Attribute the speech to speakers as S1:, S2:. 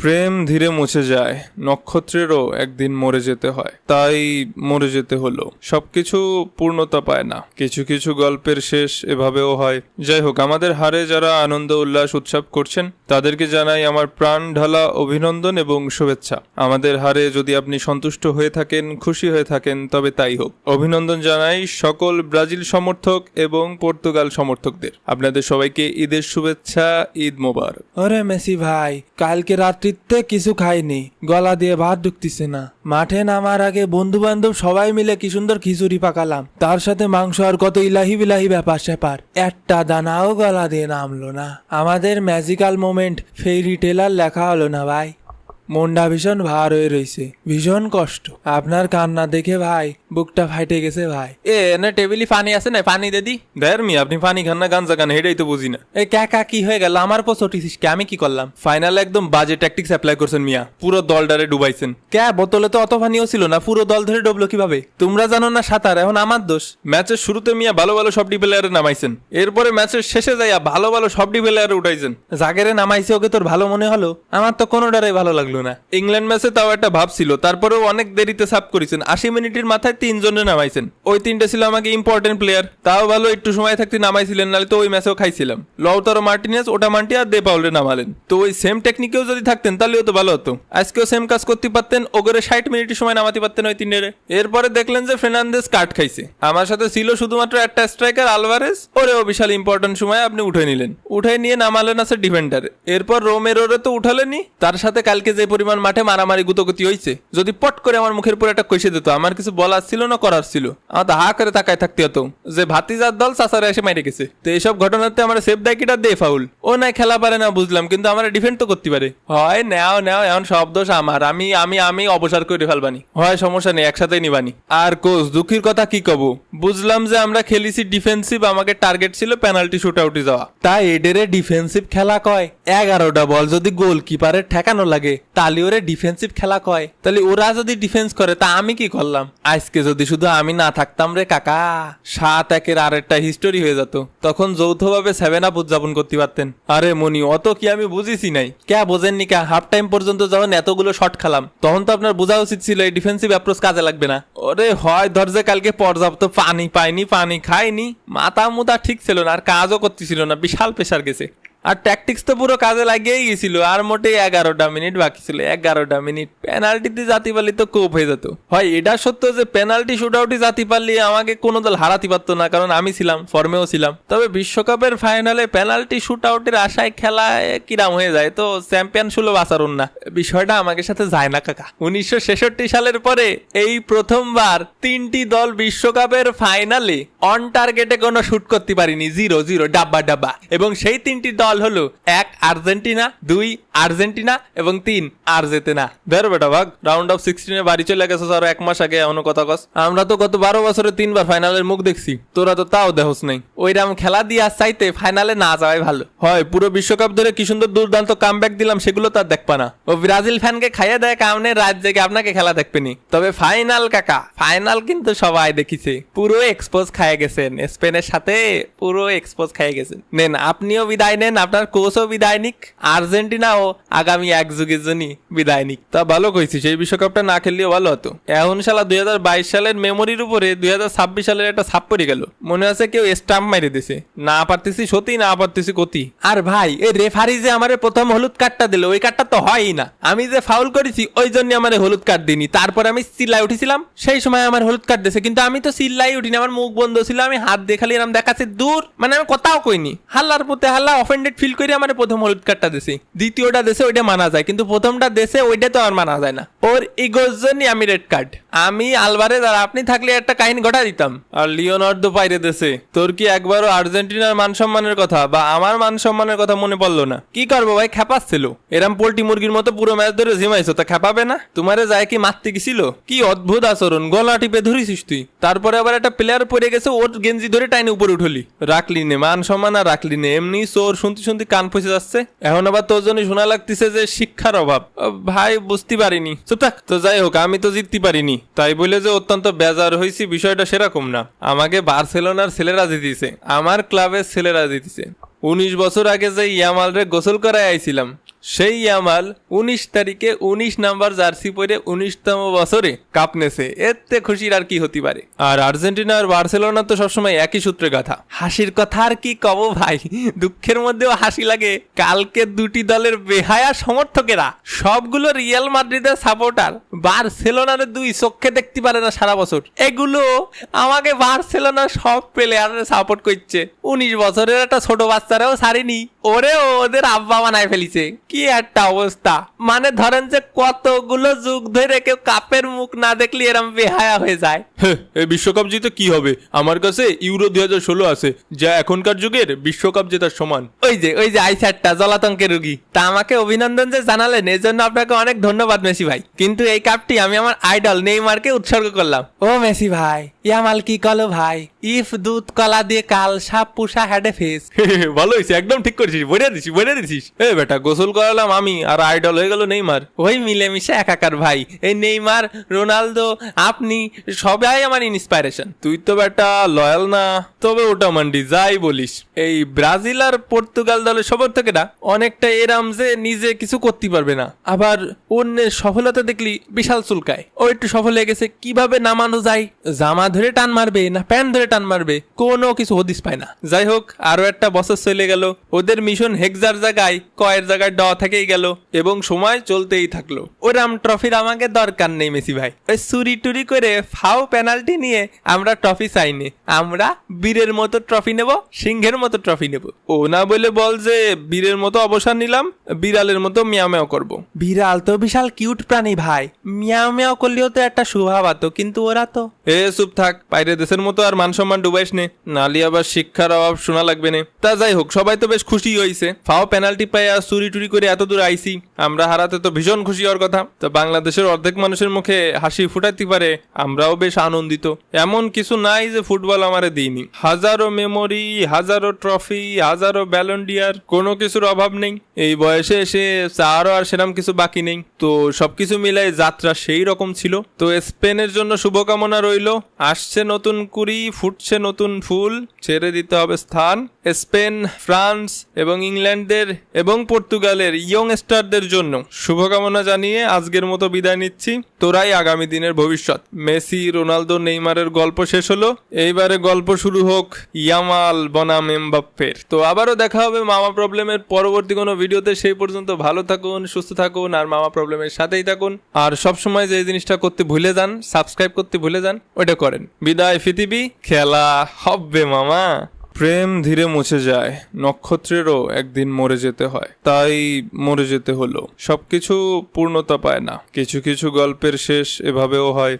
S1: প্রেম ধীরে মুছে যায়, নক্ষত্রেরও একদিন মরে যেতে হয়, তাই মরে যেতে হলো। সবকিছু পূর্ণতা পায় না, কিছু কিছু গল্পের শেষ এভাবেও হয়। যাই হোক, আমাদের হারে যারা আনন্দ উল্লাস উৎসব করছেন তাদেরকে জানাই আমার প্রাণ ঢালা অভিনন্দন এবং শুভেচ্ছা। আমাদের হারে যদি আপনি সন্তুষ্ট হয়ে থাকেন, খুশি হয়ে থাকেন, তবে তাই হোক। অভিনন্দন জানাই সকল ব্রাজিল সমর্থক এবং পর্তুগাল সমর্থকদের। আপনাদের সবাইকে ঈদের শুভেচ্ছা, ঈদ মোবারক।
S2: আরে মেসি ভাই, কালকে রাত্রিতে কিছু খাইনি, গলা দিয়ে ভাত ঢুকতেছে না। মাঠে নামার আগে বন্ধু বান্ধব সবাই মিলে কি সুন্দর খিচুড়ি পাকালাম, তার সাথে মাংস আর কত ইলাহি বিলাহি ব্যাপার স্যাপার। একটা দানাও গলা দিয়ে নামলো না। আমাদের ম্যাজিক্যাল মোমেন্ট ফেরি টেলার লেখা হলো না ভাই। মনটা ভীষণ ভার হয়ে রয়েছে, ভীষণ কষ্ট। আপনার কান্না দেখে ভাই বুকটা ফাইটে গেছে ভাই।
S3: এনে টেবিলি পানি আছে না, পানি দে দি।
S1: দেয়ার মি, আপনি পানি খান না গাঞ্জা খান, হেটাই তো বুঝি না।
S3: এই কাকা কি হয়ে গেল? আমার পর চটিছিস কে? আমি কি করলাম?
S1: ফাইনালে একদম বাজে ট্যাকটিক্স অ্যাপ্লাই করছেন মিয়া, পুরো দলটারে ডুবাইছেন।
S3: কে বোতলে তো অত পানিও ছিল না, পুরো দল ধরে ডুবলো কিভাবে? তোমরা জানো না সাঁতার, এখন আমার দোষ।
S1: ম্যাচের শুরুতে মিয়া ভালো ভালো সব প্লেয়ারে নামাইছেন, এরপরে ম্যাচের শেষে যাইয়া ভালো ভালো সব প্লেয়ারে উঠাইছেন।
S3: জাগেরে নামাইছে ওকে তোর ভালো মনে হলো? আমার তো কোনোটারই ভালো লাগলো না।
S1: ইংল্যান্ড ম্যাচে তাও একটা ভাব ছিল, তারপরেও অনেক দেরিতে সাব করেছেন। 80 মিনিটের মাথায় 3 জনে নামাইছেন, ওই 3টে ছিল আমাকে ইম্পর্টেন্ট প্লেয়ার। তাও ভালো একটু সময় থাকতে নামাইছিলেন, নাহলে তো ওই ম্যাচেও খাইছিলাম। লাউতারো মার্টিনেজ, ওটামান্টি আর দে পাউলে নামালেন। তো ওই সেম টেকনিকেও যদি থাকতেন তাহলেও তো ভালো হতো। আজকেও সেম কাজ করতে পারতেন, ওগরে 60 মিনিটের সময় নামাতে পারতেন ওই 3-এর। এরপরে দেখলেন যে ফের্নান্দেজ কাট খাইছে। আমার সাথে ছিল শুধুমাত্র একটা স্ট্রাইকার আলভারেজ, ওরেও বিশাল ইম্পর্টেন্ট সময় আপনি উঠে নিলেন, উঠে নিয়ে নামালেন আছে ডিফেন্ডারে। এরপর রোমেরোরে তো উঠালেনি, তার সাথে কালকে যে পরিমাণ মাঠে মারামারি গুতোগুতি হয়েছে, যদি পট করে আমার মুখের পুরো একটা কষে দিত, আমার কিছু বলার ছিল না, করার ছিল। আমার তো হা করে তাকায় থাকতে হতো যে ভাতিজার দল চাচারে এসে মাইরে গেছে। তো এইসব ঘটনাতে আমার সেফ দায়িটা দে ফাউল। ও নাই খেলা পারে না বুঝলাম, কিন্তু আমার ডিফেন্ড তো করতে পারে। হয় নেও নেও, এখন সব দোষ আমার, আমি আমি আমি অবসর করে ফেলবানি। হয় সমস্যা নেই, একসাথেই নিবানি। আর কোচ দুঃখের কথা কি কব, বুঝলাম যে আমরা খেলিছি ডিফেন্সিভ, আমাকে টার্গেট ছিল পেনাল্টি শুট আউটে যাওয়া।
S3: তাই এডেরে ডিফেন্সিভ খেলা কয়? 11টা বল যদি গোলকিপারের ঠেকানো লাগে তাহলে ওরে ডিফেন্সিভ খেলা কয়। তাহলে ওরা যদি ডিফেন্স করে তা আমি কি করলাম? আজকে যদি শুধু আমি না থাকতাম রে কাকা, 7-1 আরেকটা হিস্টোরি হয়ে যেত। তখন যৌথভাবে 7 আপ উদযাপন করতে পারতেন। আরে মনি, অত কি আমি বুঝেছি নাই? কে বোঝেননি কা? হাফ টাইম পর্যন্ত যখন এতগুলো শট খেলাম, তখন তো আপনার বোঝা উচিত ছিল এই ডিফেন্সিভ অ্যাপ্রোচ কাজে লাগবে না। ওরে হয় ধরছে কালকে পর্যাপ্ত পানি পাইনি, পানি খাইনি, মাথা মুথা ঠিক ছিল না, আর কাজও করতেছিল না, বিশাল প্রেশার গেছে। আর ট্যাকটিক্স তো পুরো কাজে লাগিয়েই গেছিল। আর মোটে 11টা মিনিট বাকি ছিল, 11টা মিনিট। পেনাল্টিতে জাতি পারলে তো কোপ হয়ে যেত। হয় এটা সত্য যে পেনাল্টি শুট আউটে জাতি পারলে আমাকে কোনো দল হারাতে পারতো না, কারণ আমি ছিলাম, ফর্মেও ছিলাম। তবে বিশ্বকাপের ফাইনালে পেনাল্টি শুট আউটের আশায় খেলায় কিরাম হয়ে যায়, তো চ্যাম্পিয়ন সুলভ আচরণ না। বিষয়টা আমাকে সাথে যায় না কাকা। 1966 সালের পরে এই প্রথমবার 3টি দল বিশ্বকাপের ফাইনালে অন টার্গেটে কোনো শুট করতে পারিনি, 0-0 ডাব্বা ডাব্বা। এবং সেই 3টি দল হলো 1 আর্জেন্টিনা, 2 আর্জেন্টিনা এবং 3 আর্জেন্টিনা। ধর বেটা ভাগ, রাউন্ড অফ 16 বাড়ি চলে গেছে আর 1 মাস আগে, এমন কথা কস। আমরা তো গত 12 বছরে 3বার ফাইনালের মুখ দেখছি, তোরা তো তাও দেহস নাই। ওইরাম খেলা দিয়ে চাইতে ফাইনালে না যাওয়াই ভালো হয়। পুরো বিশ্বকাপ ধরে কি সুন্দর দুর্দান্ত কামব্যাক দিলাম, সেগুলো তো আর দেখবা না। ও ব্রাজিল ফ্যানকে খাইয়ে দেয় কামনে, রাত জেগে আপনাকে খেলা দেখবেনি। তবে ফাইনাল কাকা, ফাইনাল কিন্তু সবাই দেখিছে, পুরো এক্সপোজ খাইয়ে গেছেন। স্পেনের সাথে পুরো এক্সপোজ খাইয়ে গেছেন। নেন আপনিও বিদায় নেন, আপনার কোচও বিদায় নিক, আর্জেন্টিনাও আগামী 1 যুগের জন্য বিদায় নিক। তা ভালো কইছি, সেই বিশ্বকাপটা না খেললেও ভালো হতো। এখন শালা 2022 সালের মেমোরির উপরে 2026 সালের একটা ছাপ পড়ে গেল। মনে আছে কেউ স্টাম্প মাইরে দিছে, না পারতেছি সত্যি, না পারতেছি কতি। আর ভাই এই রেফারি যে আমারে প্রথম হলুদ কার্ডটা দিল, ওই কার্ডটা তো হয়ই না। আমি যে ফাউল করেছি ওই জন্য আমারে হলুদ কার্ড দিনি। তারপর আমি চিল্লাই উঠেছিলাম, সেই সময় আমার হলুদ কার্ড দিয়েছে, কিন্তু আমি তো চিল্লাই উঠিনি, আমার মুখ বন্ধ ছিল, আমি হাত দেখালি এরম দেখাচ্ছে দূর, মানে আমি কথাও কইনি। হাল্লার পুতে হাল্লা অফেন্ডেড ফিল করে আমার প্রথম হলুদ কার্ডটা দিছে। দ্বিতীয়টা দেশে ওইটা মানা যায়, কিন্তু প্রথমটা দেশে ওইটা তো আমার মানা যায় না। ওর ইগোর জন্য আমি রেড কার্ড। আমি আলভারেজ আর আপনি থাকলে একটা কাহিনী ঘটা দিতাম। আর লিওনার্দো পাইরে দেশে, তোর কি একবারও আর্জেন্টিনার মান সম্মানের কথা বা আমার মান সম্মানের কথা মনে পড়লো না? কি করবো ভাই, খেপাচ্ছিল। এরম পোল্ট্রি মুরগির মতো পুরো ম্যাচ ধরে জিমাইছো, তা খেপাবে না? তোমারে যায় কি মারতে গেছিল? কি অদ্ভুত আচরণ, গলা টিপে ধরিস তুই। তারপরে আবার একটা প্লেয়ার পড়ে গেছে, ওর গেঞ্জি ধরে টাইনে উপরে উঠলি। রাখলি নে মান সম্মান, আর রাখলি নে, এমনি চোর শুনতে শুনতে কান ফসে যাচ্ছে। এখন আবার তোর জন্য শোনা লাগতেছে যে শিক্ষার অভাব। ভাই বুঝতে পারিনি, চুপ থাক। তো যাই হোক, আমি তো জিততে পারিনি, তাই বলে যে অত্যন্ত বেজার হয়েছি বিষয়টা সেরকম না। আমাকে বার্সেলোনার ছেলেরা জিতেছে, আমার ক্লাবের ছেলেরা জিতেছে। 19 বছর আগে যে ইয়ামালরে গোসল করায় আইছিলাম,
S1: সেই ইয়ামাল 19 তারিখে 19 নাম্বার জার্সি পরে 19তম বছরে কাপ নেছে, এতে খুশির আর কি হতে পারে। আর আর্জেন্টিনা আর বার্সেলোনা তো সবসময় একই সূত্রে গাথা।
S3: হাসির কথা আর কি কব ভাই, দুঃখের মধ্যেও হাসি লাগে। কালকে দুটি দলের বেহায়া সমর্থকেরা সবগুলো রিয়াল মাদ্রিদের সাপোর্টার, বার্সেলোনার দুই চোখে দেখতে পারে না সারা বছর। এগুলো আমাকে বার্সেলোনার সব প্লেয়ারের সাপোর্ট করছে। 19 বছরের একটা ছোট বাচ্চারাও ছাড়িনি, ওরে ওদের আব্বা বানায় ফেলিছে। কি একটা অবস্থা, মানে ধরেন যে কতগুলো যুগ ধরে কেউ কাপের মুখ না দেখলে এরম বেহায়া হয়ে যায়।
S1: এই বিশ্বকাপ জিতে কি হবে? আমার কাছে ইউরো 2016 আছে, যা এখনকার যুগের বিশ্বকাপ জেতার সমান।
S3: ওই যে আইসারটা জলাতঙ্কের রুগী, তা আমাকে অভিনন্দন যে জানালেন এর জন্য আপনাকে অনেক ধন্যবাদ মেসি ভাই। কিন্তু এই কাপটি আমি আমার আইডল নেইমারকে উৎসর্গ করলাম।
S2: ও মেসি ভাই, ইয়ামাল কি কলো ভাই?
S3: ইফ দুধ কলা দিয়ে কাল সাপ পুষা হ্যাড এ ফেস।
S1: ভালো হয়েছে, একদম ঠিক করেছিস, বইটা দিছিস। এ বেটা, গোসল করালাম আমি আর আইডল হয়ে গেল নেইমার।
S3: ওই মিলেমিশে একাকার ভাই, এই নেইমার, রোনালদো, আপনি সবাই আমার ইন্সপাইরেশন।
S1: তুই তো বেটা লয়াল না, তবে ওটা মান্ডি যাই বলিস। এই ব্রাজিল আর পর্তুগাল দলের সমর্থকেরা অনেকটা এরাম যে নিজে কিছু করতে পারবে না, আবার অন্যের সফলতা দেখলি বিশাল চুলকায়। ও একটু সফল হয়ে গেছে, কিভাবে নামানো যায়, জামা ধরে টান মারবে না প্যান্ট ধরে টান মারবে, কোনো কিছু হদিস পায় না। যাই হোক, আরো একটা বছর চলে গেল, ওদের মিশন হেক্সার জায়গায় কয়ের জায়গায় ড থেকেই গেল এবং সময় চলতেই থাকলো।
S3: ওরাম ট্রফির আমাকে দরকার নেই মেসি ভাই। ওই চুরি টুরি করে ফাও পেনাল্টি নিয়ে আমরা ট্রফি চাইনি, আমরা বীরের মতো ট্রফি নেব, সিংহের মতো ট্রফি নেব।
S1: ও না বলে বল যে বীরের মতো অবসর নিলাম, বিড়ালের মতো মিয়াও মিয়াও করবো।
S3: বিড়াল তো বিশাল কিউট প্রাণী ভাই, মিয়াও মিয়াও করলেও তো একটা স্বভাব হতো, কিন্তু ওরা তো।
S1: এ চুপ থাক, বাইরে দেশের মতো আর মান সম্মান ডুবাইস নে, নালি আবার শিক্ষার অভাব শোনা লাগবে না। তা যাই হোক, সবাই তো বেশ খুশি হয়েছে, ফাও পেনাল্টি পাই আর চুরি টুরি করে এত দূর আইসি। আমরা হারাতে তো ভীষণ খুশি হওয়ার কথা। তো বাংলাদেশের অর্ধেক মানুষের মুখে হাসি ফুটাইতে পারে, আমরাও বেশ আনন্দিত। এমন কিছু নাই যে ফুটবল আমারে দিইনি। হাজারো মেমোরি, হাজারো ট্রফি, হাজারো ব্যালন্ডিয়ার, কোনো কিছুর অভাব নেই। এই বয়সে এসে চারও আর সেরকম কিছু বাকি নেই। তো সবকিছু মিলাই যাত্রা সেই রকম ছিল। তো স্পেনের জন্য শুভকামনা রইল। আসছে নতুন কুড়ি, ফুটছে নতুন ফুল, ছেড়ে দিতে হবে স্থান। স্পেন, ফ্রান্স এবং ইংল্যান্ডের এবং পর্তুগালের ইয়ং স্টারদের জন্য শুভকামনা জানিয়ে আজকের মতো বিদায় নিচ্ছি। তোরাই আগামী দিনের ভবিষ্যৎ। মেসি, রোনালদো, নেইমারের গল্প শেষ হলো, এইবারে গল্প শুরু হোক ইয়ামাল বনাম এমবাপ্পের। তো আবারও দেখা হবে মামা প্রবলেমের পরবর্তী কোনো ভিডিওতে। সেই পর্যন্ত ভালো থাকুন, সুস্থ থাকুন আর মামা প্রবলেমের সাথেই থাকুন। আর সবসময় যে জিনিসটা করতে ভুলে যান, সাবস্ক্রাইব করতে ভুলে যান, ওটা করেন। বিদায় পৃথিবী, খেলা হবে মামা। প্রেম ধীরে মুছে যায়, নক্ষত্রেরও একদিন মরে যেতে হয়, তাই মরে যেতে হলো। সবকিছু পূর্ণতা পায় না, কিছু কিছু গল্পের শেষ এভাবেও হয়।